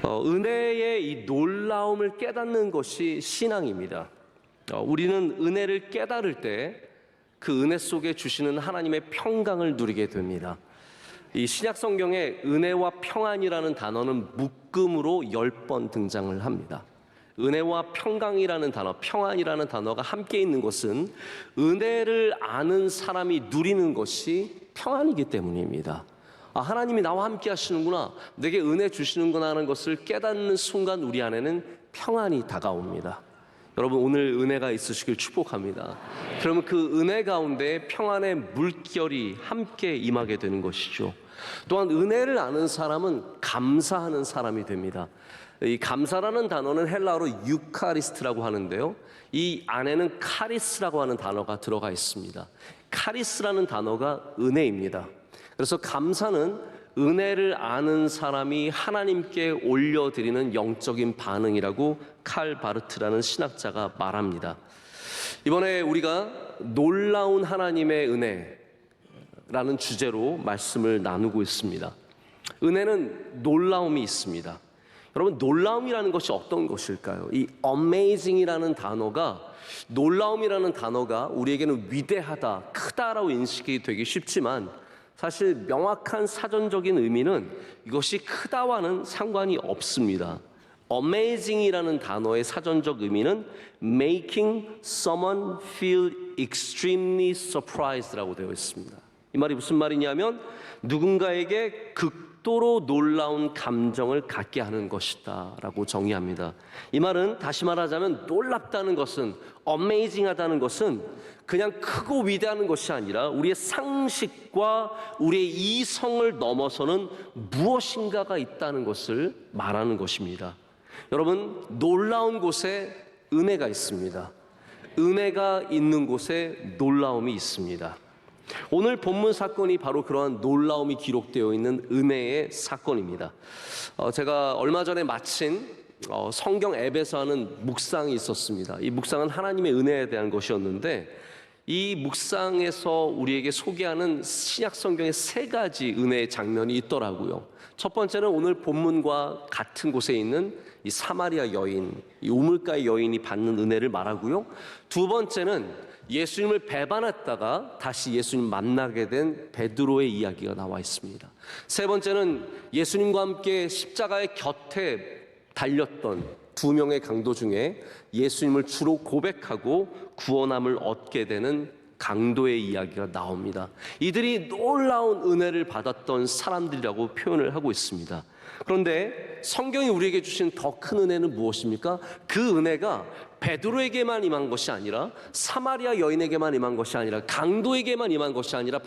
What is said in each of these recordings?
은혜의 이 놀라움을 깨닫는 것이 신앙입니다. 우리는 은혜를 깨달을 때 그 은혜 속에 주시는 하나님의 평강을 누리게 됩니다. 이 신약 성경에 은혜와 평안이라는 단어는 묶음으로 10번 등장을 합니다. 은혜와 평강이라는 단어, 평안이라는 단어가 함께 있는 것은 은혜를 아는 사람이 누리는 것이 평안이기 때문입니다. 하나님이 나와 함께 하시는구나, 내게 은혜 주시는구나 하는 것을 깨닫는 순간 우리 안에는 평안이 다가옵니다. 여러분, 오늘 은혜가 있으시길 축복합니다. 그러면 그 은혜 가운데 평안의 물결이 함께 임하게 되는 것이죠. 또한 은혜를 아는 사람은 감사하는 사람이 됩니다. 이 감사라는 단어는 헬라어로 유카리스트라고 하는데요, 이 안에는 카리스라고 하는 단어가 들어가 있습니다. 카리스라는 단어가 은혜입니다. 그래서 감사는 은혜를 아는 사람이 하나님께 올려드리는 영적인 반응이라고 칼 바르트라는 신학자가 말합니다. 이번에 우리가 놀라운 하나님의 은혜라는 주제로 말씀을 나누고 있습니다. 은혜는 놀라움이 있습니다. 여러분, 놀라움이라는 것이 어떤 것일까요? 이 amazing이라는 단어가, 놀라움이라는 단어가 우리에게는 위대하다, 크다라고 인식이 되기 쉽지만 사실 명확한 사전적인 의미는 이것이 크다와는 상관이 없습니다. amazing이라는 단어의 사전적 의미는 making someone feel extremely surprised라고 되어 있습니다. 이 말이 무슨 말이냐면 누군가에게 극도로 놀라운 감정을 갖게 하는 것이다 라고 정의합니다. 이 말은 다시 말하자면 놀랍다는 것은, amazing하다는 것은 그냥 크고 위대한 것이 아니라 우리의 상식과 우리의 이성을 넘어서는 무엇인가가 있다는 것을 말하는 것입니다. 여러분, 놀라운 곳에 은혜가 있습니다. 은혜가 있는 곳에 놀라움이 있습니다. 오늘 본문 사건이 바로 그러한 놀라움이 기록되어 있는 은혜의 사건입니다. 제가 얼마 전에 마친 성경 앱에서 하는 묵상이 있었습니다. 이 묵상은 하나님의 은혜에 대한 것이었는데, 이 묵상에서 우리에게 소개하는 신약 성경의 3가지 은혜의 장면이 있더라고요. 첫 번째는 오늘 본문과 같은 곳에 있는 이 사마리아 여인, 이 우물가의 여인이 받는 은혜를 말하고요. 두 번째는 예수님을 배반했다가 다시 예수님 만나게 된 베드로의 이야기가 나와 있습니다. 세 번째는 예수님과 함께 십자가의 곁에 달렸던 2명의 강도 중에 예수님을 주로 고백하고 구원함을 얻게 되는 강도의 이야기가 나옵니다. 이들이 놀라운 은혜를 받았던 사람들이라고 표현을 하고 있습니다. 그런데 성경이 우리에게 주신 더 큰 은혜는 무엇입니까? 그 은혜가 베드로에게만 임한 것이 아니라, 사마리아 여인에게만 임한 것이 아니라, 강도에게만 임한 것이 아니라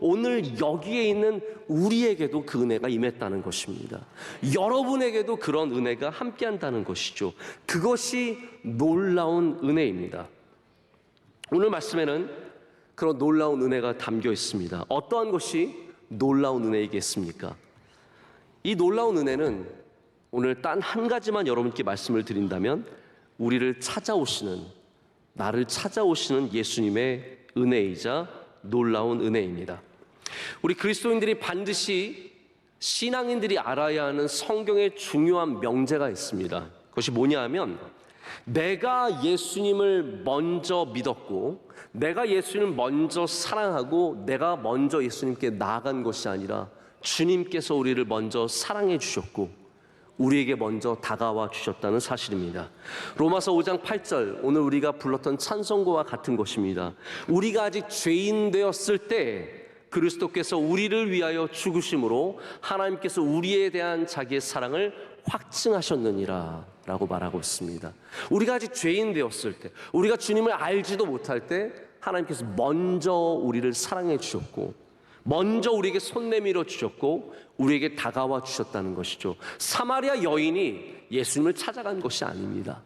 오늘 여기에 있는 우리에게도 그 은혜가 임했다는 것입니다. 여러분에게도 그런 은혜가 함께한다는 것이죠. 그것이 놀라운 은혜입니다. 오늘 말씀에는 그런 놀라운 은혜가 담겨 있습니다. 어떠한 것이 놀라운 은혜이겠습니까? 이 놀라운 은혜는 오늘 단 한 가지만 여러분께 말씀을 드린다면, 우리를 찾아오시는, 나를 찾아오시는 예수님의 은혜이자 놀라운 은혜입니다. 우리 그리스도인들이 반드시 신앙인들이 알아야 하는 성경의 중요한 명제가 있습니다. 그것이 뭐냐 하면, 내가 예수님을 먼저 믿었고, 내가 예수님을 먼저 사랑하고, 내가 먼저 예수님께 나아간 것이 아니라 주님께서 우리를 먼저 사랑해 주셨고 우리에게 먼저 다가와 주셨다는 사실입니다. 로마서 5장 8절, 오늘 우리가 불렀던 찬송가와 같은 것입니다. 우리가 아직 죄인 되었을 때 그리스도께서 우리를 위하여 죽으심으로 하나님께서 우리에 대한 자기의 사랑을 확증하셨느니라 라고 말하고 있습니다. 우리가 아직 죄인 되었을 때, 우리가 주님을 알지도 못할 때 하나님께서 먼저 우리를 사랑해 주셨고, 먼저 우리에게 손 내밀어 주셨고 우리에게 다가와 주셨다는 것이죠. 사마리아 여인이 예수님을 찾아간 것이 아닙니다.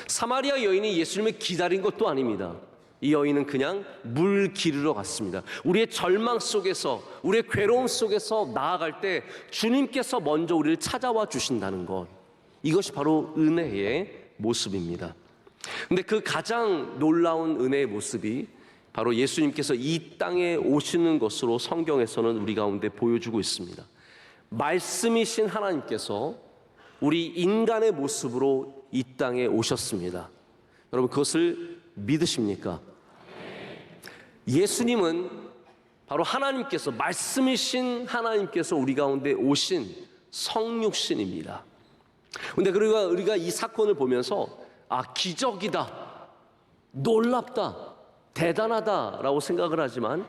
사마리아 여인이 예수님을 기다린 것도 아닙니다. 이 여인은 그냥 물 기르러 갔습니다. 우리의 절망 속에서, 우리의 괴로움 속에서 나아갈 때 주님께서 먼저 우리를 찾아와 주신다는 것, 이것이 바로 은혜의 모습입니다. 근데 그 가장 놀라운 은혜의 모습이 바로 예수님께서 이 땅에 오시는 것으로 성경에서는 우리 가운데 보여주고 있습니다. 말씀이신 하나님께서 우리 인간의 모습으로 이 땅에 오셨습니다. 여러분 그것을 믿으십니까? 예수님은 바로 하나님께서, 말씀이신 하나님께서 우리 가운데 오신 성육신입니다. 근데 우리가 이 사건을 보면서 기적이다, 놀랍다, 대단하다라고 생각을 하지만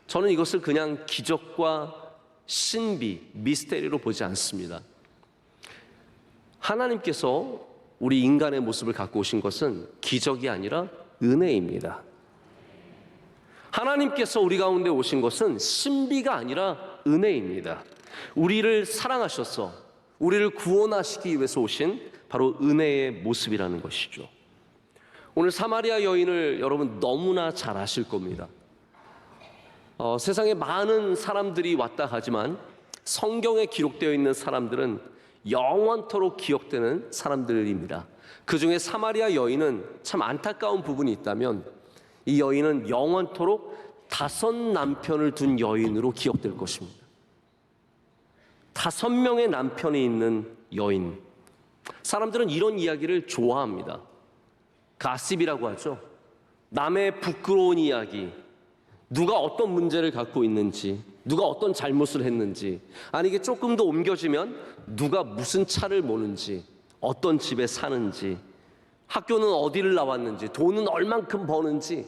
저는 이것을 그냥 기적과 신비, 미스테리로 보지 않습니다. 하나님께서 우리 인간의 모습을 갖고 오신 것은 기적이 아니라 은혜입니다. 하나님께서 우리 가운데 오신 것은 신비가 아니라 은혜입니다. 우리를 사랑하셔서 우리를 구원하시기 위해서 오신 바로 은혜의 모습이라는 것이죠. 오늘 사마리아 여인을 여러분 너무나 잘 아실 겁니다. 세상에 많은 사람들이 왔다 가지만 성경에 기록되어 있는 사람들은 영원토록 기억되는 사람들입니다. 그 중에 사마리아 여인은 참 안타까운 부분이 있다면 이 여인은 영원토록 5 남편을 둔 여인으로 기억될 것입니다. 5명의 남편이 있는 여인. 사람들은 이런 이야기를 좋아합니다. 가십이라고 하죠. 남의 부끄러운 이야기, 누가 어떤 문제를 갖고 있는지, 누가 어떤 잘못을 했는지, 아니 이게 조금 더 옮겨지면 누가 무슨 차를 모는지, 어떤 집에 사는지, 학교는 어디를 나왔는지, 돈은 얼만큼 버는지,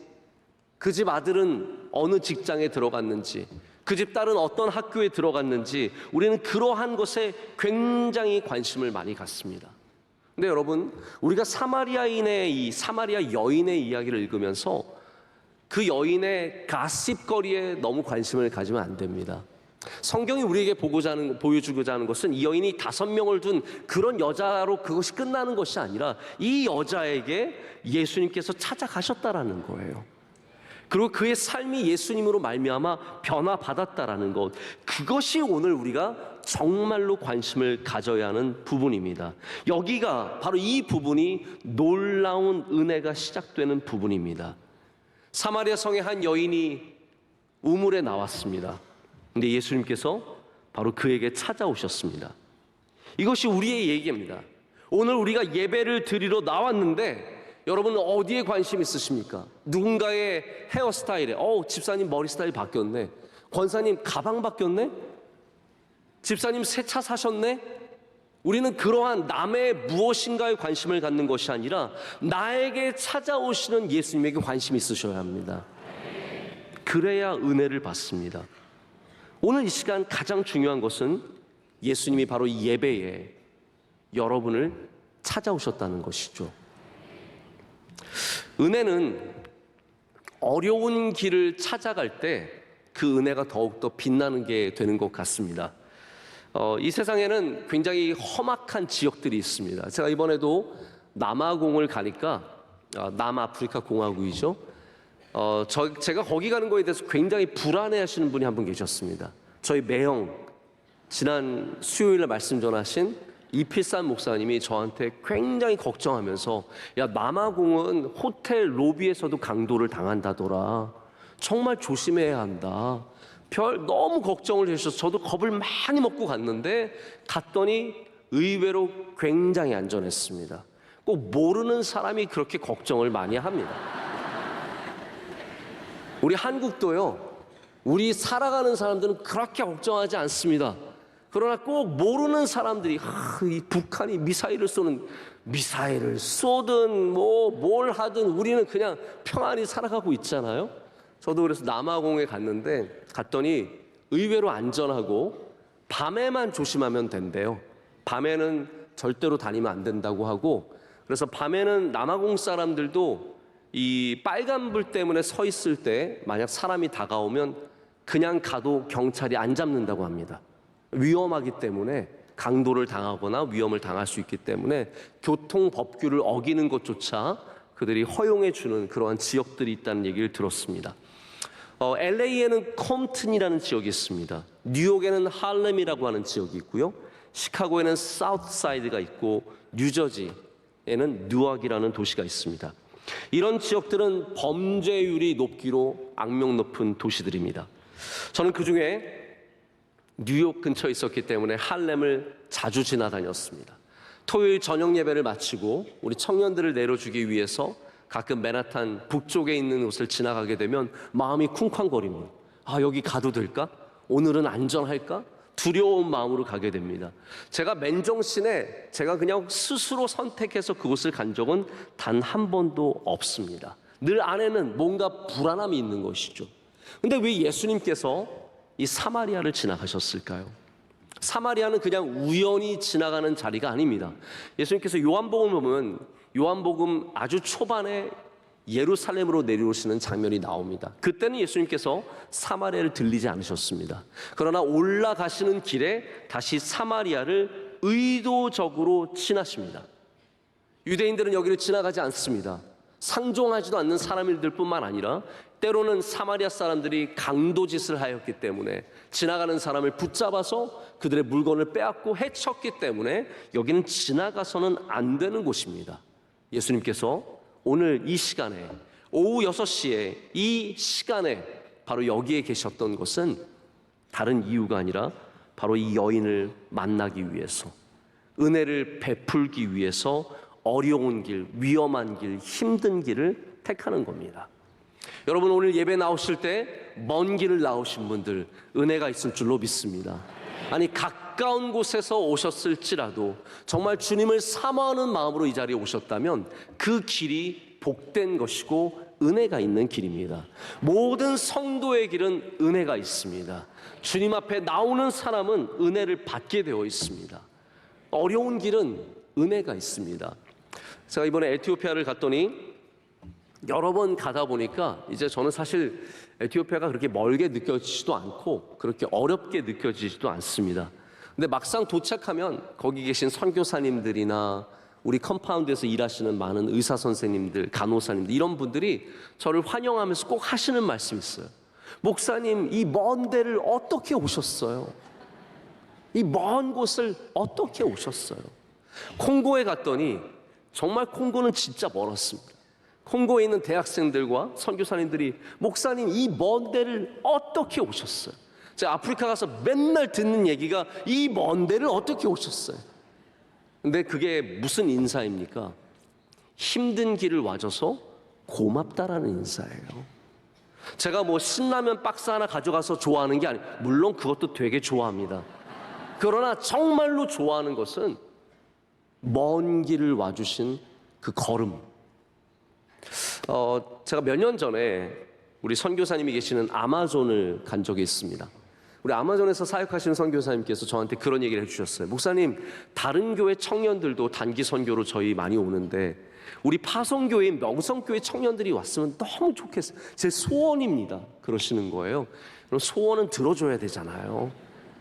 그 집 아들은 어느 직장에 들어갔는지, 그 집 딸은 어떤 학교에 들어갔는지, 우리는 그러한 것에 굉장히 관심을 많이 갖습니다. 근데 여러분, 우리가 사마리아 여인의 이야기를 읽으면서 그 여인의 가십거리에 너무 관심을 가지면 안 됩니다. 성경이 우리에게 보여주고자 하는 것은 이 여인이 5명을 둔 그런 여자로 그것이 끝나는 것이 아니라 이 여자에게 예수님께서 찾아가셨다라는 거예요. 그리고 그의 삶이 예수님으로 말미암아 변화받았다라는 것, 그것이 오늘 우리가 정말로 관심을 가져야 하는 부분입니다. 여기가 바로 이 부분이 놀라운 은혜가 시작되는 부분입니다. 사마리아 성의 한 여인이 우물에 나왔습니다. 근데 예수님께서 바로 그에게 찾아오셨습니다. 이것이 우리의 얘기입니다. 오늘 우리가 예배를 드리러 나왔는데 여러분은 어디에 관심 있으십니까? 누군가의 헤어스타일에 집사님 머리 스타일 바뀌었네, 권사님 가방 바뀌었네, 집사님 새 차 사셨네. 우리는 그러한 남의 무엇인가에 관심을 갖는 것이 아니라 나에게 찾아오시는 예수님에게 관심이 있으셔야 합니다. 그래야 은혜를 받습니다. 오늘 이 시간 가장 중요한 것은 예수님이 바로 이 예배에 여러분을 찾아오셨다는 것이죠. 은혜는 어려운 길을 찾아갈 때 그 은혜가 더욱더 빛나는 게 되는 것 같습니다. 이 세상에는 굉장히 험악한 지역들이 있습니다. 제가 이번에도 남아공을 가니까, 남아프리카 공화국이죠. 제가 거기 가는 거에 대해서 굉장히 불안해하시는 분이 한 분 계셨습니다. 저희 매형, 지난 수요일에 말씀 전하신 이필산 목사님이 저한테 굉장히 걱정하면서, 야, 남아공은 호텔 로비에서도 강도를 당한다더라, 정말 조심해야 한다, 너무 걱정을 해주셔서 저도 겁을 많이 먹고 갔더니 의외로 굉장히 안전했습니다. 꼭 모르는 사람이 그렇게 걱정을 많이 합니다. 우리 한국도요, 우리 살아가는 사람들은 그렇게 걱정하지 않습니다. 그러나 꼭 모르는 사람들이 이 북한이 미사일을 쏘든 뭘 하든 우리는 그냥 평안히 살아가고 있잖아요. 저도 그래서 남아공에 갔더니 의외로 안전하고 밤에만 조심하면 된대요. 밤에는 절대로 다니면 안 된다고 하고, 그래서 밤에는 남아공 사람들도 이 빨간불 때문에 서 있을 때 만약 사람이 다가오면 그냥 가도 경찰이 안 잡는다고 합니다. 위험하기 때문에, 강도를 당하거나 위험을 당할 수 있기 때문에 교통법규를 어기는 것조차 그들이 허용해 주는 그러한 지역들이 있다는 얘기를 들었습니다. LA에는 컴튼이라는 지역이 있습니다. 뉴욕에는 할렘이라고 하는 지역이 있고요. 시카고에는 사우스사이드가 있고, 뉴저지에는 뉴악이라는 도시가 있습니다. 이런 지역들은 범죄율이 높기로 악명 높은 도시들입니다. 저는 그중에 뉴욕 근처에 있었기 때문에 할렘을 자주 지나다녔습니다. 토요일 저녁 예배를 마치고 우리 청년들을 내려주기 위해서 가끔 맨하탄 북쪽에 있는 곳을 지나가게 되면 마음이 쿵쾅거립니다. 아, 여기 가도 될까? 오늘은 안전할까? 두려운 마음으로 가게 됩니다. 제가 맨정신에 제가 그냥 스스로 선택해서 그곳을 간 적은 단 한 번도 없습니다. 늘 안에는 뭔가 불안함이 있는 것이죠. 근데 왜 예수님께서 이 사마리아를 지나가셨을까요? 사마리아는 그냥 우연히 지나가는 자리가 아닙니다. 예수님께서 요한복음을 보면 요한복음 아주 초반에 예루살렘으로 내려오시는 장면이 나옵니다. 그때는 예수님께서 사마리아를 들리지 않으셨습니다. 그러나 올라가시는 길에 다시 사마리아를 의도적으로 지나십니다. 유대인들은 여기를 지나가지 않습니다. 상종하지도 않는 사람들 뿐만 아니라 때로는 사마리아 사람들이 강도짓을 하였기 때문에 지나가는 사람을 붙잡아서 그들의 물건을 빼앗고 해쳤기 때문에 여기는 지나가서는 안 되는 곳입니다. 예수님께서 오늘 이 시간에 오후 6시에 이 시간에 바로 여기에 계셨던 것은 다른 이유가 아니라 바로 이 여인을 만나기 위해서, 은혜를 베풀기 위해서 어려운 길, 위험한 길, 힘든 길을 택하는 겁니다. 여러분, 오늘 예배 나오실 때 먼 길을 나오신 분들 은혜가 있을 줄로 믿습니다. 아니, 가까운 곳에서 오셨을지라도 정말 주님을 사모하는 마음으로 이 자리에 오셨다면 그 길이 복된 것이고 은혜가 있는 길입니다. 모든 성도의 길은 은혜가 있습니다. 주님 앞에 나오는 사람은 은혜를 받게 되어 있습니다. 어려운 길은 은혜가 있습니다. 제가 이번에 에티오피아를 갔더니 여러 번 가다 보니까 이제 저는 사실 에티오피아가 그렇게 멀게 느껴지지도 않고 그렇게 어렵게 느껴지지도 않습니다. 근데 막상 도착하면 거기 계신 선교사님들이나 우리 컴파운드에서 일하시는 많은 의사 선생님들, 간호사님들 이런 분들이 저를 환영하면서 꼭 하시는 말씀이 있어요. 목사님, 이 먼 데를 어떻게 오셨어요? 이 먼 곳을 어떻게 오셨어요? 콩고에 갔더니 정말 콩고는 진짜 멀었습니다. 콩고에 있는 대학생들과 선교사님들이 목사님, 이 먼 데를 어떻게 오셨어요? 제가 아프리카 가서 맨날 듣는 얘기가 이 먼 데를 어떻게 오셨어요? 근데 그게 무슨 인사입니까? 힘든 길을 와줘서 고맙다라는 인사예요. 제가 뭐 신라면 박스 하나 가져가서 좋아하는 게 아니에요. 물론 그것도 되게 좋아합니다. 그러나 정말로 좋아하는 것은 먼 길을 와주신 그 걸음. 제가 몇 년 전에 우리 선교사님이 계시는 아마존을 간 적이 있습니다. 우리 아마존에서 사역하시는 선교사님께서 저한테 그런 얘기를 해주셨어요. 목사님, 다른 교회 청년들도 단기 선교로 저희 많이 오는데 우리 파송교회인 명성교회 청년들이 왔으면 너무 좋겠어요. 제 소원입니다. 그러시는 거예요. 그럼 소원은 들어줘야 되잖아요.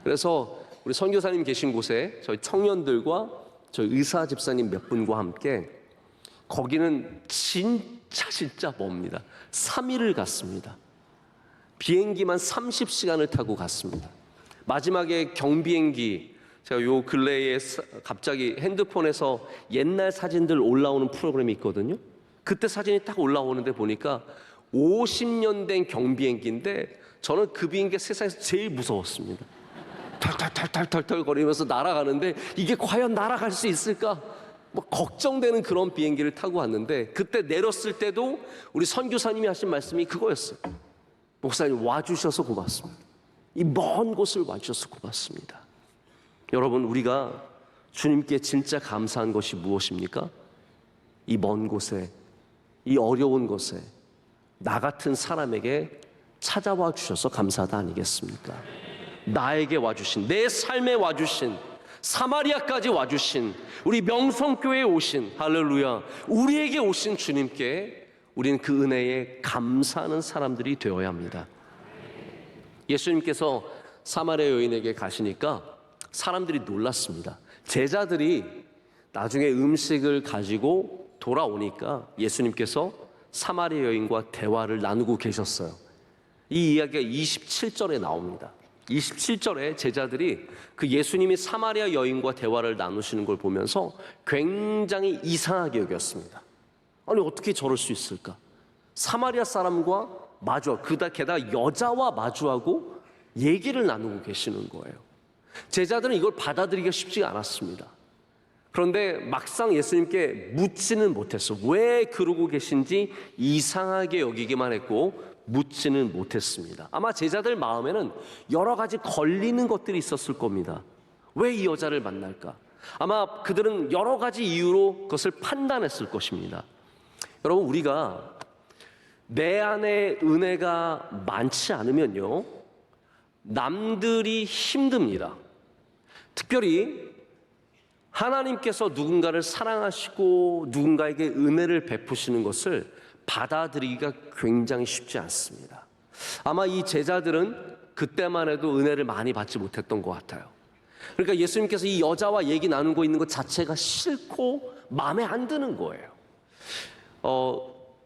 그래서 우리 선교사님 계신 곳에 저희 청년들과 저희 의사 집사님 몇 분과 함께 거기는 진짜 멉니다. 3일을 갔습니다. 비행기만 30시간을 타고 갔습니다. 마지막에 경비행기, 제가 요 근래에 갑자기 핸드폰에서 옛날 사진들 올라오는 프로그램이 있거든요. 그때 사진이 딱 올라오는데 보니까 50년 된 경비행기인데 저는 그 비행기가 세상에서 제일 무서웠습니다. 털털털털털 거리면서 날아가는데 이게 과연 날아갈 수 있을까? 뭐 걱정되는 그런 비행기를 타고 왔는데 그때 내렸을 때도 우리 선교사님이 하신 말씀이 그거였어요. 목사님, 와주셔서 고맙습니다. 이 먼 곳을 와주셔서 고맙습니다. 여러분, 우리가 주님께 진짜 감사한 것이 무엇입니까? 이 먼 곳에, 이 어려운 곳에 나 같은 사람에게 찾아와 주셔서 감사하다 아니겠습니까? 나에게 와주신, 내 삶에 와주신, 사마리아까지 와주신, 우리 명성교회에 오신, 할렐루야, 우리에게 오신 주님께 우리는 그 은혜에 감사하는 사람들이 되어야 합니다. 예수님께서 사마리아 여인에게 가시니까 사람들이 놀랐습니다. 제자들이 나중에 음식을 가지고 돌아오니까 예수님께서 사마리아 여인과 대화를 나누고 계셨어요. 이 이야기가 27절에 나옵니다. 27절에 제자들이 그 예수님이 사마리아 여인과 대화를 나누시는 걸 보면서 굉장히 이상하게 여겼습니다. 아니, 어떻게 저럴 수 있을까? 사마리아 사람과 게다가 여자와 마주하고 얘기를 나누고 계시는 거예요. 제자들은 이걸 받아들이기가 쉽지 않았습니다. 그런데 막상 예수님께 묻지는 못했어. 왜 그러고 계신지 이상하게 여기기만 했고 묻지는 못했습니다. 아마 제자들 마음에는 여러 가지 걸리는 것들이 있었을 겁니다. 왜 이 여자를 만날까? 아마 그들은 여러 가지 이유로 그것을 판단했을 것입니다. 여러분, 우리가 내 안에 은혜가 많지 않으면요, 남들이 힘듭니다. 특별히 하나님께서 누군가를 사랑하시고 누군가에게 은혜를 베푸시는 것을 받아들이기가 굉장히 쉽지 않습니다. 아마 이 제자들은 그때만 해도 은혜를 많이 받지 못했던 것 같아요. 그러니까 예수님께서 이 여자와 얘기 나누고 있는 것 자체가 싫고 마음에 안 드는 거예요.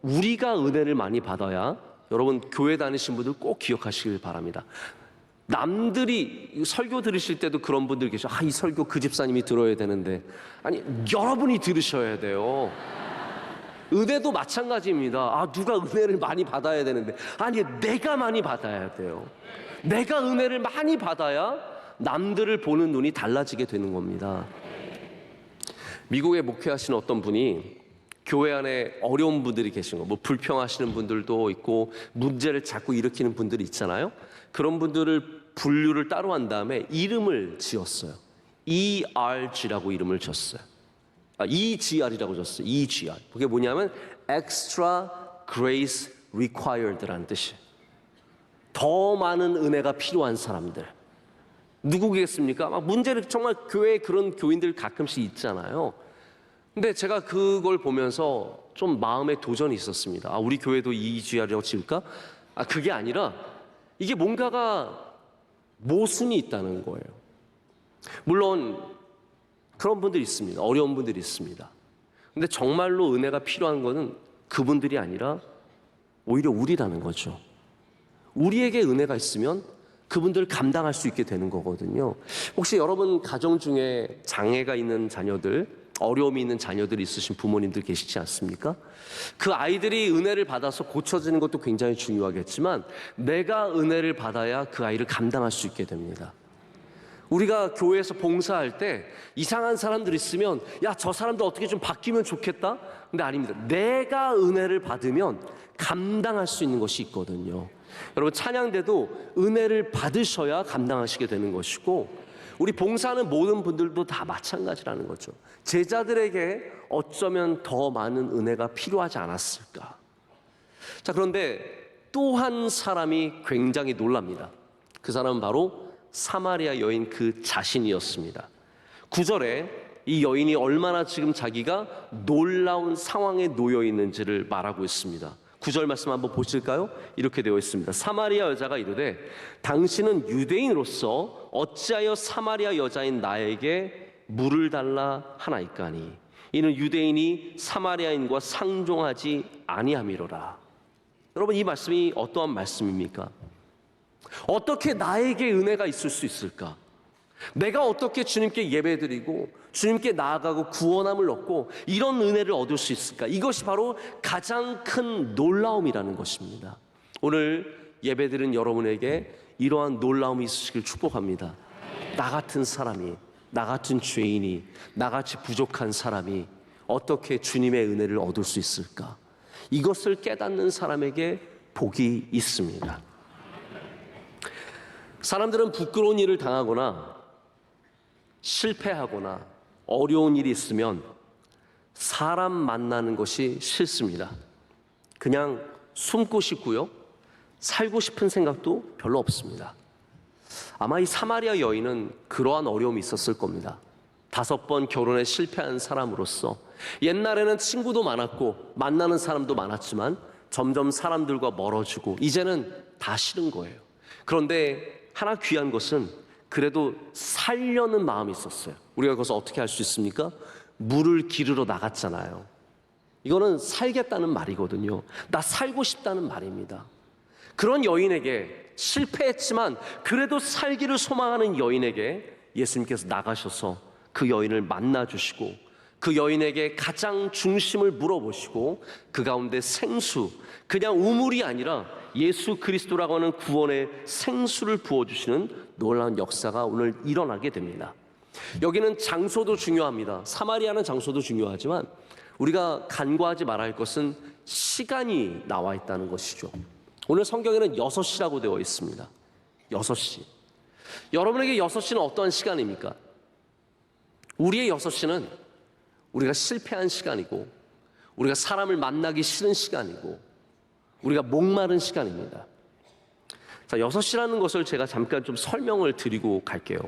우리가 은혜를 많이 받아야, 여러분 교회 다니신 분들 꼭 기억하시길 바랍니다. 남들이 설교 들으실 때도 그런 분들 계셔. 이 설교 그 집사님이 들어야 되는데. 아니, 여러분이 들으셔야 돼요. 은혜도 마찬가지입니다. 누가 은혜를 많이 받아야 되는데. 아니, 내가 많이 받아야 돼요. 내가 은혜를 많이 받아야 남들을 보는 눈이 달라지게 되는 겁니다. 미국에 목회하시는 어떤 분이 교회 안에 어려운 분들이 계신 거, 불평하시는 분들도 있고 문제를 자꾸 일으키는 분들이 있잖아요. 그런 분들을 분류를 따로 한 다음에 이름을 지었어요. ERG라고 이름을 줬어요. EGR이라고 줬어요. EGR. 그게 뭐냐면 Extra Grace Required라는 뜻이에요. 더 많은 은혜가 필요한 사람들. 누구겠습니까? 문제를 정말 교회에 그런 교인들 가끔씩 있잖아요. 근데 제가 그걸 보면서 좀 마음에 도전이 있었습니다. 우리 교회도 EGR이라고 지을까? 그게 아니라 이게 뭔가가 모순이 있다는 거예요. 물론 그런 분들이 있습니다. 어려운 분들이 있습니다. 근데 정말로 은혜가 필요한 것은 그분들이 아니라 오히려 우리라는 거죠. 우리에게 은혜가 있으면 그분들을 감당할 수 있게 되는 거거든요. 혹시 여러분 가정 중에 장애가 있는 자녀들, 어려움이 있는 자녀들이 있으신 부모님들 계시지 않습니까? 그 아이들이 은혜를 받아서 고쳐지는 것도 굉장히 중요하겠지만 내가 은혜를 받아야 그 아이를 감당할 수 있게 됩니다. 우리가 교회에서 봉사할 때 이상한 사람들 있으면 저 사람도 어떻게 좀 바뀌면 좋겠다? 근데 아닙니다. 내가 은혜를 받으면 감당할 수 있는 것이 있거든요. 여러분, 찬양대도 은혜를 받으셔야 감당하시게 되는 것이고, 우리 봉사하는 모든 분들도 다 마찬가지라는 거죠. 제자들에게 어쩌면 더 많은 은혜가 필요하지 않았을까? 자, 그런데 또 한 사람이 굉장히 놀랍니다. 그 사람은 바로 사마리아 여인 그 자신이었습니다. 9절에 이 여인이 얼마나 지금 자기가 놀라운 상황에 놓여 있는지를 말하고 있습니다. 9절 말씀 한번 보실까요? 이렇게 되어 있습니다. 사마리아 여자가 이르되 당신은 유대인으로서 어찌하여 사마리아 여자인 나에게 물을 달라 하나이까니 이는 유대인이 사마리아인과 상종하지 아니함이로라. 여러분, 이 말씀이 어떠한 말씀입니까? 어떻게 나에게 은혜가 있을 수 있을까? 내가 어떻게 주님께 예배드리고 주님께 나아가고 구원함을 얻고 이런 은혜를 얻을 수 있을까? 이것이 바로 가장 큰 놀라움이라는 것입니다. 오늘 예배드린 여러분에게 이러한 놀라움이 있으시길 축복합니다. 나 같은 사람이, 나 같은 죄인이, 나같이 부족한 사람이 어떻게 주님의 은혜를 얻을 수 있을까? 이것을 깨닫는 사람에게 복이 있습니다. 사람들은 부끄러운 일을 당하거나 실패하거나 어려운 일이 있으면 사람 만나는 것이 싫습니다. 그냥 숨고 싶고요, 살고 싶은 생각도 별로 없습니다. 아마 이 사마리아 여인은 그러한 어려움이 있었을 겁니다. 5번 결혼에 실패한 사람으로서 옛날에는 친구도 많았고 만나는 사람도 많았지만 점점 사람들과 멀어지고 이제는 다 싫은 거예요. 그런데 하나 귀한 것은 그래도 살려는 마음이 있었어요. 우리가 그것을 어떻게 할 수 있습니까? 물을 기르러 나갔잖아요. 이거는 살겠다는 말이거든요. 나 살고 싶다는 말입니다. 그런 여인에게, 실패했지만 그래도 살기를 소망하는 여인에게 예수님께서 나가셔서 그 여인을 만나주시고 그 여인에게 가장 중심을 물어보시고 그 가운데 생수, 그냥 우물이 아니라 예수 그리스도라고 하는 구원의 생수를 부어주시는 놀라운 역사가 오늘 일어나게 됩니다. 여기는 장소도 중요합니다. 사마리아는 장소도 중요하지만 우리가 간과하지 말아야 할 것은 시간이 나와 있다는 것이죠. 오늘 성경에는 6시라고 되어 있습니다. 6시. 여러분에게 6시는 어떠한 시간입니까? 우리의 6시는 우리가 실패한 시간이고, 우리가 사람을 만나기 싫은 시간이고, 우리가 목마른 시간입니다. 자, 6시라는 것을 제가 잠깐 좀 설명을 드리고 갈게요.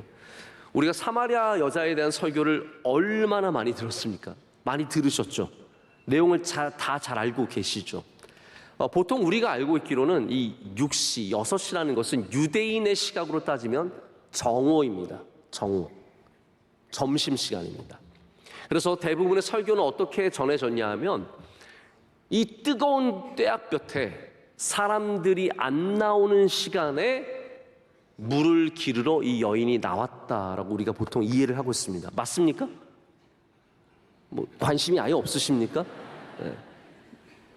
우리가 사마리아 여자에 대한 설교를 얼마나 많이 들었습니까? 많이 들으셨죠? 내용을 다 잘 알고 계시죠? 보통 우리가 알고 있기로는 이 6시, 6시라는 것은 유대인의 시각으로 따지면 정오입니다. 정오. 점심시간입니다. 그래서 대부분의 설교는 어떻게 전해졌냐 하면 이 뜨거운 떼약볕에 사람들이 안 나오는 시간에 물을 기르러 이 여인이 나왔다라고 우리가 보통 이해를 하고 있습니다. 맞습니까? 관심이 아예 없으십니까? 네.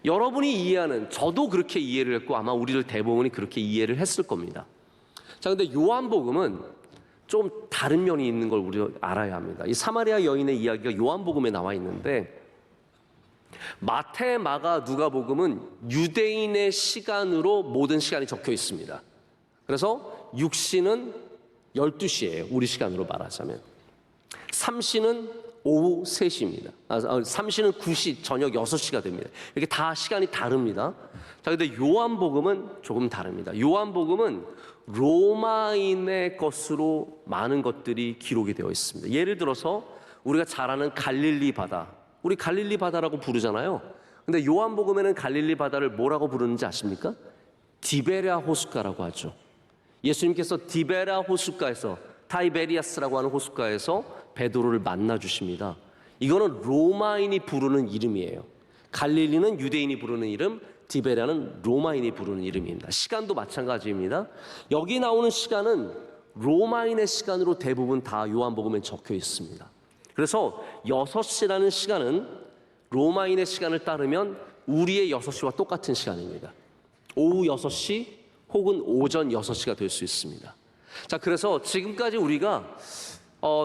여러분이 이해하는, 저도 그렇게 이해를 했고 아마 우리들 대부분이 그렇게 이해를 했을 겁니다. 자, 근데 요한복음은 좀 다른 면이 있는 걸 우리가 알아야 합니다. 이 사마리아 여인의 이야기가 요한복음에 나와 있는데 마태, 마가, 누가복음은 유대인의 시간으로 모든 시간이 적혀 있습니다. 그래서 6시는 12시예요. 우리 시간으로 말하자면. 3시는 오후 3시입니다. 3시는 9시, 저녁 6시가 됩니다. 이렇게 다 시간이 다릅니다. 자, 근데 요한복음은 조금 다릅니다. 요한복음은 로마인의 것으로 많은 것들이 기록이 되어 있습니다. 예를 들어서 우리가 잘 아는 갈릴리 바다, 우리 갈릴리 바다라고 부르잖아요. 근데 요한복음에는 갈릴리 바다를 뭐라고 부르는지 아십니까? 디베랴 호숫가라고 하죠. 예수님께서 디베랴 호숫가에서, 타이베리아스라고 하는 호숫가에서 베드로를 만나 주십니다. 이거는 로마인이 부르는 이름이에요. 갈릴리는 유대인이 부르는 이름, 디베랴는 로마인이 부르는 이름입니다. 시간도 마찬가지입니다. 여기 나오는 시간은 로마인의 시간으로 대부분 다 요한복음에 적혀 있습니다. 그래서 6시라는 시간은 로마인의 시간을 따르면 우리의 6시와 똑같은 시간입니다. 오후 6시 혹은 오전 6시가 될 수 있습니다. 자, 그래서 지금까지 우리가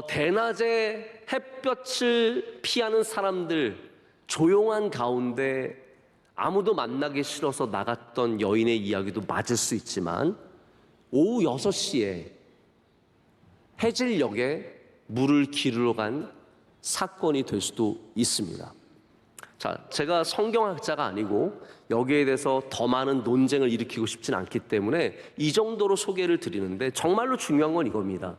대낮에 햇볕을 피하는 사람들, 조용한 가운데 아무도 만나기 싫어서 나갔던 여인의 이야기도 맞을 수 있지만 오후 6시에 해질녘에 물을 기르러 간 사건이 될 수도 있습니다. 자, 제가 성경학자가 아니고 여기에 대해서 더 많은 논쟁을 일으키고 싶진 않기 때문에 이 정도로 소개를 드리는데 정말로 중요한 건 이겁니다.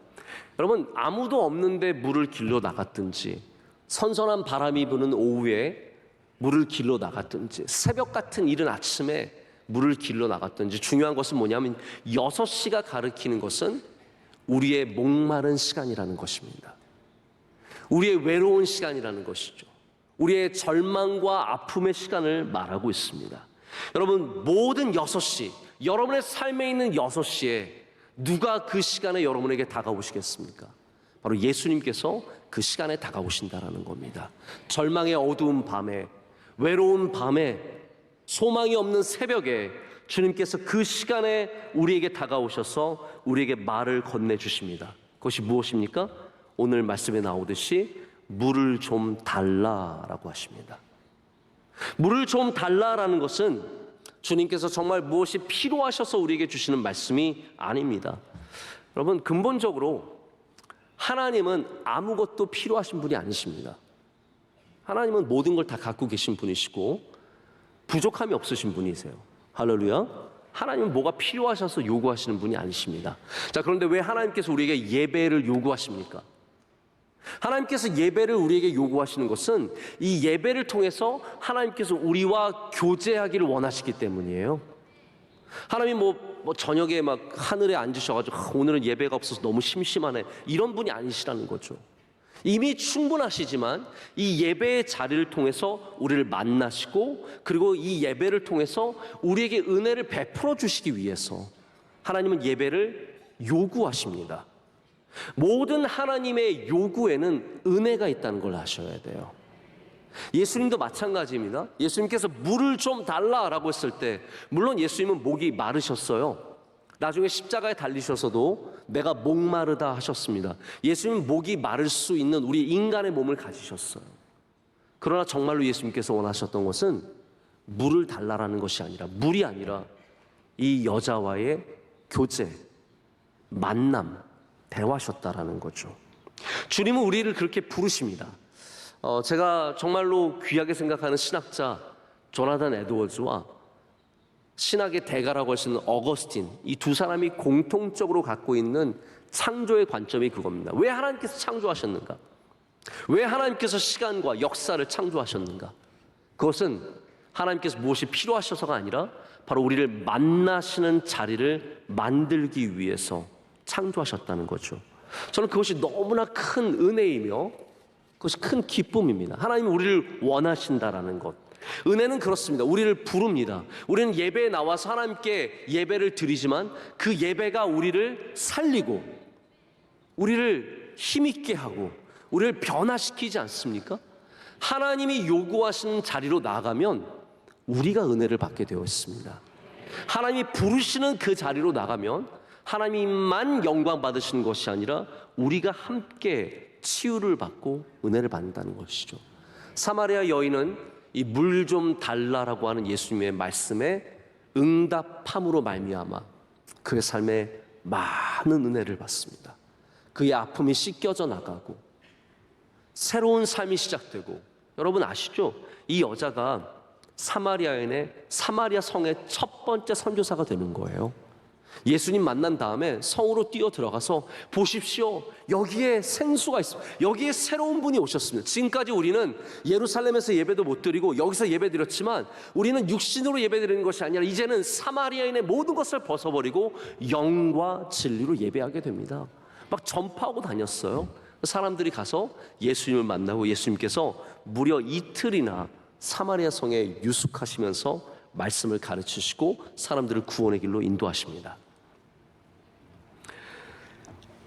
여러분, 아무도 없는데 물을 길러 나갔든지, 선선한 바람이 부는 오후에 물을 길러 나갔든지, 새벽 같은 이른 아침에 물을 길러 나갔든지, 중요한 것은 뭐냐면 6시가 가리키는 것은 우리의 목마른 시간이라는 것입니다. 우리의 외로운 시간이라는 것이죠. 우리의 절망과 아픔의 시간을 말하고 있습니다. 여러분, 모든 6시, 여러분의 삶에 있는 6시에 누가 그 시간에 여러분에게 다가오시겠습니까? 바로 예수님께서 그 시간에 다가오신다라는 겁니다. 절망의 어두운 밤에, 외로운 밤에, 소망이 없는 새벽에 주님께서 그 시간에 우리에게 다가오셔서 우리에게 말을 건네주십니다. 그것이 무엇입니까? 오늘 말씀에 나오듯이 물을 좀 달라라고 하십니다. 물을 좀 달라라는 것은 주님께서 정말 무엇이 필요하셔서 우리에게 주시는 말씀이 아닙니다. 여러분, 근본적으로 하나님은 아무것도 필요하신 분이 아니십니다. 하나님은 모든 걸 다 갖고 계신 분이시고 부족함이 없으신 분이세요. 할렐루야. 하나님은 뭐가 필요하셔서 요구하시는 분이 아니십니다. 자, 그런데 왜 하나님께서 우리에게 예배를 요구하십니까? 하나님께서 예배를 우리에게 요구하시는 것은 이 예배를 통해서 하나님께서 우리와 교제하기를 원하시기 때문이에요. 하나님 저녁에 막 하늘에 앉으셔가지고 오늘은 예배가 없어서 너무 심심하네, 이런 분이 아니시라는 거죠. 이미 충분하시지만 이 예배의 자리를 통해서 우리를 만나시고, 그리고 이 예배를 통해서 우리에게 은혜를 베풀어 주시기 위해서 하나님은 예배를 요구하십니다. 모든 하나님의 요구에는 은혜가 있다는 걸 아셔야 돼요. 예수님도 마찬가지입니다. 예수님께서 물을 좀 달라라고 했을 때, 물론 예수님은 목이 마르셨어요. 나중에 십자가에 달리셔서도 내가 목마르다 하셨습니다. 예수님은 목이 마를 수 있는 우리 인간의 몸을 가지셨어요. 그러나 정말로 예수님께서 원하셨던 것은 물을 달라라는 것이 아니라, 물이 아니라 이 여자와의 교제, 만남, 대화셨다라는 거죠. 주님은 우리를 그렇게 부르십니다. 제가 정말로 귀하게 생각하는 신학자 조나단 에드워즈와 신학의 대가라고 할 수 있는 어거스틴, 이 두 사람이 공통적으로 갖고 있는 창조의 관점이 그겁니다. 왜 하나님께서 창조하셨는가? 왜 하나님께서 시간과 역사를 창조하셨는가? 그것은 하나님께서 무엇이 필요하셔서가 아니라 바로 우리를 만나시는 자리를 만들기 위해서 창조하셨다는 거죠. 저는 그것이 너무나 큰 은혜이며 그것이 큰 기쁨입니다. 하나님이 우리를 원하신다라는 것. 은혜는 그렇습니다. 우리를 부릅니다. 우리는 예배에 나와서 하나님께 예배를 드리지만 그 예배가 우리를 살리고 우리를 힘있게 하고 우리를 변화시키지 않습니까? 하나님이 요구하시는 자리로 나가면 우리가 은혜를 받게 되어 있습니다. 하나님이 부르시는 그 자리로 나가면 하나님만 영광 받으시는 것이 아니라 우리가 함께 치유를 받고 은혜를 받는다는 것이죠. 사마리아 여인은 이 물 좀 달라라고 하는 예수님의 말씀에 응답함으로 말미암아 그의 삶에 많은 은혜를 받습니다. 그의 아픔이 씻겨져 나가고 새로운 삶이 시작되고, 여러분 아시죠? 이 여자가 사마리아인의 사마리아 성의 첫 번째 선교사가 되는 거예요. 예수님 만난 다음에 성으로 뛰어 들어가서 보십시오, 여기에 생수가 있습니다. 여기에 새로운 분이 오셨습니다. 지금까지 우리는 예루살렘에서 예배도 못 드리고 여기서 예배 드렸지만 우리는 육신으로 예배 드리는 것이 아니라 이제는 사마리아인의 모든 것을 벗어버리고 영과 진리로 예배하게 됩니다. 막 전파하고 다녔어요. 사람들이 가서 예수님을 만나고 예수님께서 무려 이틀이나 사마리아 성에 유숙하시면서 말씀을 가르치시고 사람들을 구원의 길로 인도하십니다.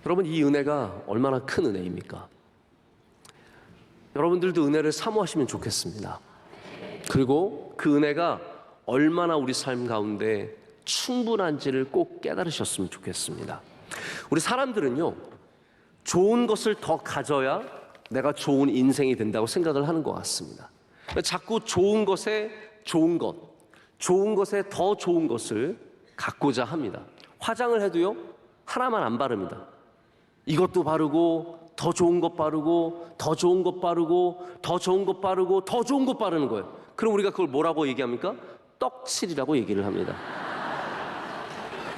여러분, 이 은혜가 얼마나 큰 은혜입니까? 여러분들도 은혜를 사모하시면 좋겠습니다. 그리고 그 은혜가 얼마나 우리 삶 가운데 충분한지를 꼭 깨달으셨으면 좋겠습니다. 우리 사람들은요, 좋은 것을 더 가져야 내가 좋은 인생이 된다고 생각을 하는 것 같습니다. 자꾸 좋은 것에 좋은 것, 좋은 것에 더 좋은 것을 갖고자 합니다. 화장을 해도요, 하나만 안 바릅니다. 이것도 바르고 더 좋은 것 바르고 더 좋은 것 바르고 더 좋은 것 바르고 더 좋은 것 바르는 거예요. 그럼 우리가 그걸 뭐라고 얘기합니까? 떡칠이라고 얘기를 합니다.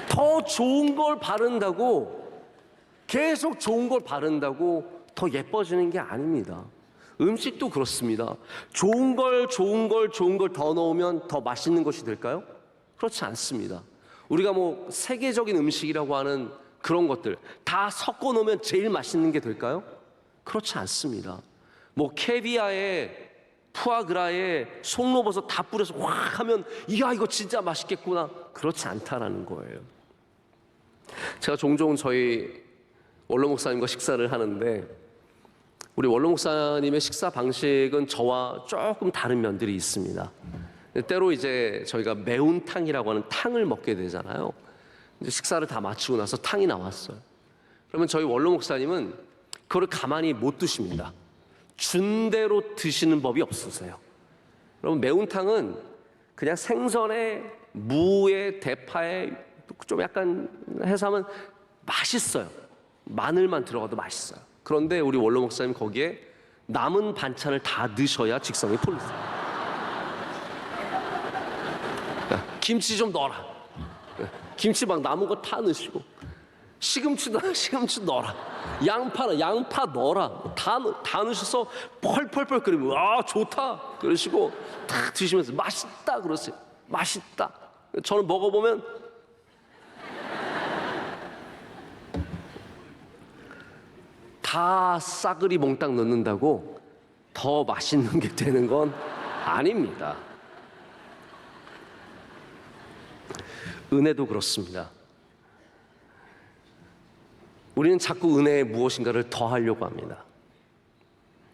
더 좋은 걸 바른다고, 계속 좋은 걸 바른다고 더 예뻐지는 게 아닙니다. 음식도 그렇습니다. 좋은 걸 더 넣으면 더 맛있는 것이 될까요? 그렇지 않습니다. 우리가 뭐 세계적인 음식이라고 하는 그런 것들 다 섞어 놓으면 제일 맛있는 게 될까요? 그렇지 않습니다. 뭐 캐비아에 푸아그라에 송로버섯 다 뿌려서 확 하면 이야 이거 진짜 맛있겠구나. 그렇지 않다라는 거예요. 제가 종종 저희 원로 목사님과 식사를 하는데 우리 원로 목사님의 식사 방식은 저와 조금 다른 면들이 있습니다. 때로 이제 저희가 매운탕이라고 하는 탕을 먹게 되잖아요. 이제 식사를 다 마치고 나서 탕이 나왔어요. 그러면 저희 원로 목사님은 그걸 가만히 못 드십니다. 준 대로 드시는 법이 없으세요. 여러분, 매운탕은 그냥 생선에 무에 대파에 좀 약간 해서 하면 맛있어요. 마늘만 들어가도 맛있어요. 그런데 우리 원로 목사님 거기에 남은 반찬을 다 넣으셔야 직성이 풀리세요. 김치 좀 넣어라. 김치 막 남은 거 다 넣으시고, 시금치 넣어라. 양파 넣어라. 다 넣으셔서 펄펄펄 끓이면 아 좋다 그러시고 딱 드시면서 맛있다 그러세요. 맛있다. 저는 먹어보면 다 싸그리 몽땅 넣는다고 더 맛있는 게 되는 건 아닙니다. 은혜도 그렇습니다. 우리는 자꾸 은혜에 무엇인가를 더하려고 합니다.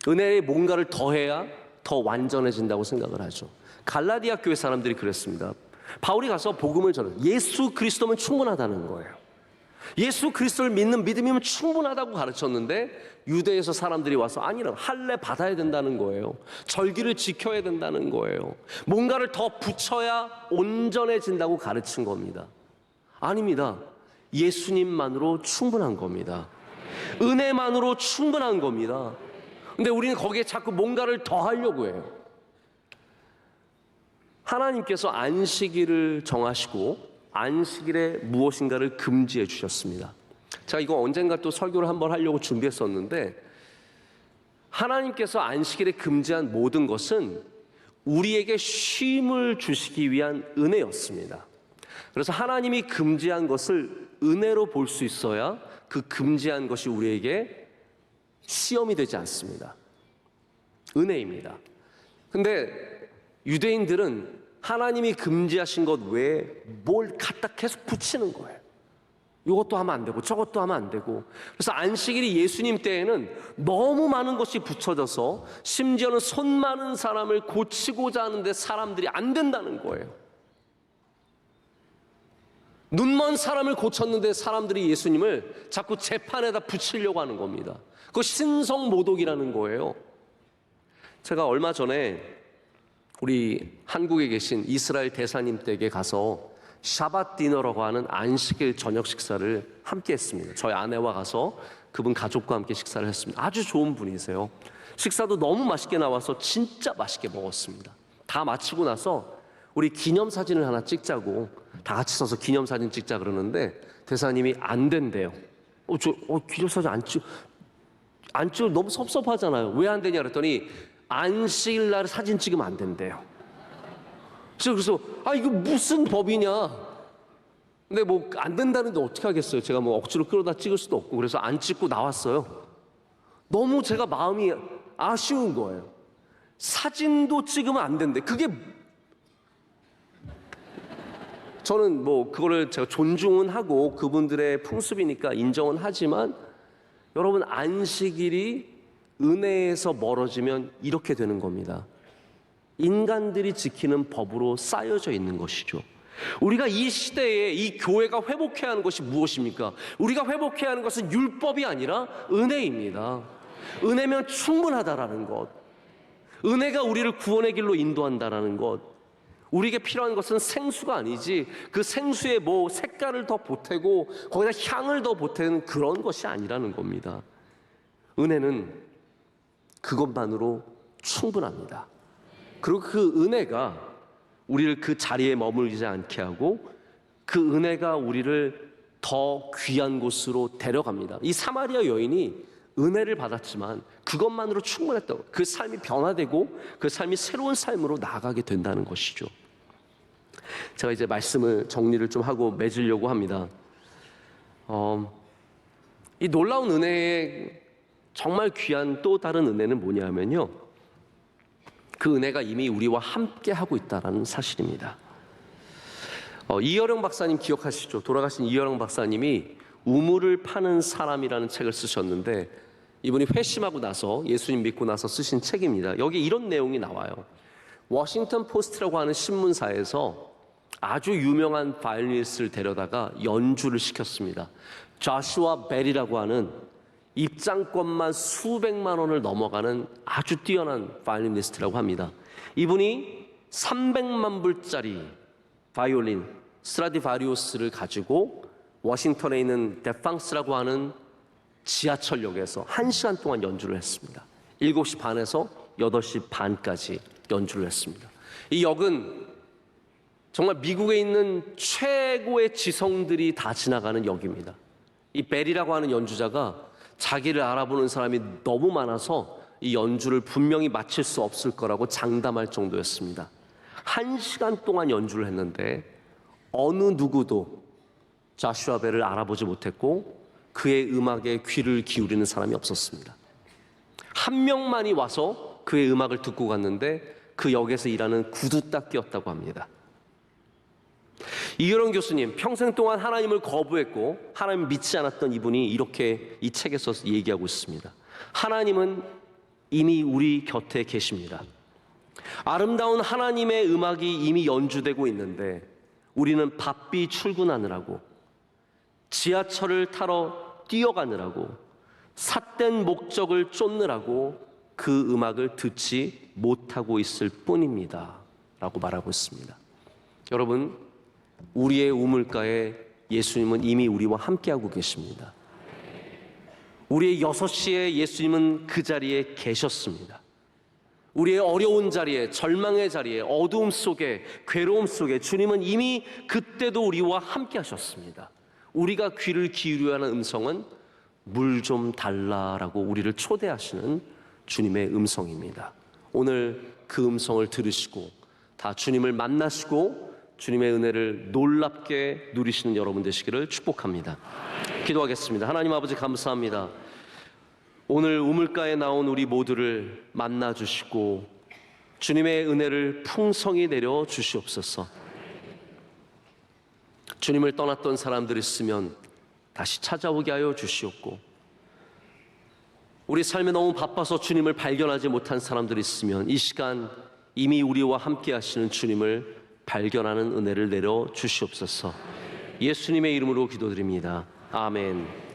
은혜에 뭔가를 더해야 더 완전해진다고 생각을 하죠. 갈라디아 교회 사람들이 그랬습니다. 바울이 가서 복음을 전해. 예수 그리스도면 충분하다는 거예요. 예수 그리스도를 믿는 믿음이면 충분하다고 가르쳤는데 유대에서 사람들이 와서 아니라 할례 받아야 된다는 거예요. 절기를 지켜야 된다는 거예요. 뭔가를 더 붙여야 온전해진다고 가르친 겁니다. 아닙니다. 예수님만으로 충분한 겁니다. 은혜만으로 충분한 겁니다. 근데 우리는 거기에 자꾸 뭔가를 더 하려고 해요. 하나님께서 안식일을 정하시고 안식일에 무엇인가를 금지해 주셨습니다. 제가 이거 언젠가 또 설교를 한번 하려고 준비했었는데, 하나님께서 안식일에 금지한 모든 것은 우리에게 쉼을 주시기 위한 은혜였습니다. 그래서 하나님이 금지한 것을 은혜로 볼 수 있어야 그 금지한 것이 우리에게 시험이 되지 않습니다. 은혜입니다. 근데 유대인들은 하나님이 금지하신 것 외에 뭘 갖다 계속 붙이는 거예요. 이것도 하면 안 되고 저것도 하면 안 되고. 그래서 안식일이 예수님 때에는 너무 많은 것이 붙여져서 심지어는 손 많은 사람을 고치고자 하는데 사람들이 안 된다는 거예요. 눈먼 사람을 고쳤는데 사람들이 예수님을 자꾸 재판에다 붙이려고 하는 겁니다. 그거 신성모독이라는 거예요. 제가 얼마 전에 우리 한국에 계신 이스라엘 대사님 댁에 가서 샤밧 디너라고 하는 안식일 저녁 식사를 함께 했습니다. 저희 아내와 가서 그분 가족과 함께 식사를 했습니다. 아주 좋은 분이세요. 식사도 너무 맛있게 나와서 진짜 맛있게 먹었습니다. 다 마치고 나서 우리 기념사진을 하나 찍자고 다 같이 서서 기념사진 찍자 그러는데 대사님이 안 된대요. 기념사진 안 찍어 너무 섭섭하잖아요. 왜 안 되냐 그랬더니 안식일 날 사진 찍으면 안 된대요. 그래서 이거 무슨 법이냐. 근데 뭐 안 된다는데 어떻게 하겠어요. 제가 뭐 억지로 끌어다 찍을 수도 없고. 그래서 안 찍고 나왔어요. 너무 제가 마음이 아쉬운 거예요. 사진도 찍으면 안 된대. 그게 저는 뭐 그거를 제가 존중은 하고 그분들의 풍습이니까 인정은 하지만, 여러분 안식일이 은혜에서 멀어지면 이렇게 되는 겁니다. 인간들이 지키는 법으로 쌓여져 있는 것이죠. 우리가 이 시대에 이 교회가 회복해야 하는 것이 무엇입니까? 우리가 회복해야 하는 것은 율법이 아니라 은혜입니다. 은혜면 충분하다라는 것, 은혜가 우리를 구원의 길로 인도한다라는 것. 우리에게 필요한 것은 생수가 아니지 그 생수에 뭐 색깔을 더 보태고 거기다 향을 더 보태는 그런 것이 아니라는 겁니다. 은혜는 그것만으로 충분합니다. 그리고 그 은혜가 우리를 그 자리에 머물지 않게 하고 그 은혜가 우리를 더 귀한 곳으로 데려갑니다. 이 사마리아 여인이 은혜를 받았지만 그것만으로 충분했다고. 그 삶이 변화되고 그 삶이 새로운 삶으로 나아가게 된다는 것이죠. 제가 이제 말씀을 정리를 좀 하고 맺으려고 합니다. 이 놀라운 은혜의 정말 귀한 또 다른 은혜는 뭐냐면요, 그 은혜가 이미 우리와 함께 하고 있다는 사실입니다. 이여령 박사님 기억하시죠? 돌아가신 이여령 박사님이 우물을 파는 사람이라는 책을 쓰셨는데, 이분이 회심하고 나서 예수님 믿고 나서 쓰신 책입니다. 여기 이런 내용이 나와요. 워싱턴 포스트라고 하는 신문사에서 아주 유명한 바이올리니스트를 데려다가 연주를 시켰습니다. 조슈아 벨이라고 하는 입장권만 수백만 원을 넘어가는 아주 뛰어난 바이올리니스트라고 합니다. 이분이 300만 불짜리 바이올린 스트라디바리우스를 가지고 워싱턴에 있는 데팡스라고 하는 지하철역에서 1시간 동안 연주를 했습니다. 7시 반에서 8시 반까지 연주를 했습니다. 이 역은 정말 미국에 있는 최고의 지성들이 다 지나가는 역입니다. 이 벨이라고 하는 연주자가 자기를 알아보는 사람이 너무 많아서 이 연주를 분명히 마칠 수 없을 거라고 장담할 정도였습니다. 1시간 동안 연주를 했는데 어느 누구도 조슈아 벨을 알아보지 못했고 그의 음악에 귀를 기울이는 사람이 없었습니다. 한 명만이 와서 그의 음악을 듣고 갔는데 그 역에서 일하는 구두닦이였다고 합니다. 이여령 교수님, 평생 동안 하나님을 거부했고 하나님 믿지 않았던 이분이 이렇게 이 책에서 얘기하고 있습니다. 하나님은 이미 우리 곁에 계십니다. 아름다운 하나님의 음악이 이미 연주되고 있는데 우리는 바삐 출근하느라고, 지하철을 타러 뛰어가느라고, 삿된 목적을 쫓느라고 그 음악을 듣지 못하고 있을 뿐입니다 라고 말하고 있습니다. 여러분, 우리의 우물가에 예수님은 이미 우리와 함께하고 계십니다. 우리의 6시에 예수님은 그 자리에 계셨습니다. 우리의 어려운 자리에, 절망의 자리에, 어두움 속에, 괴로움 속에 주님은 이미 그때도 우리와 함께 하셨습니다. 우리가 귀를 기울여야 하는 음성은 물 좀 달라라고 우리를 초대하시는 주님의 음성입니다. 오늘 그 음성을 들으시고 다 주님을 만나시고 주님의 은혜를 놀랍게 누리시는 여러분 되시기를 축복합니다. 기도하겠습니다. 하나님 아버지, 감사합니다. 오늘 우물가에 나온 우리 모두를 만나 주시고 주님의 은혜를 풍성히 내려 주시옵소서. 주님을 떠났던 사람들이 있으면 다시 찾아오게 하여 주시옵고, 우리 삶에 너무 바빠서 주님을 발견하지 못한 사람들이 있으면 이 시간 이미 우리와 함께 하시는 주님을 발견하는 은혜를 내려 주시옵소서. 예수님의 이름으로 기도드립니다. 아멘.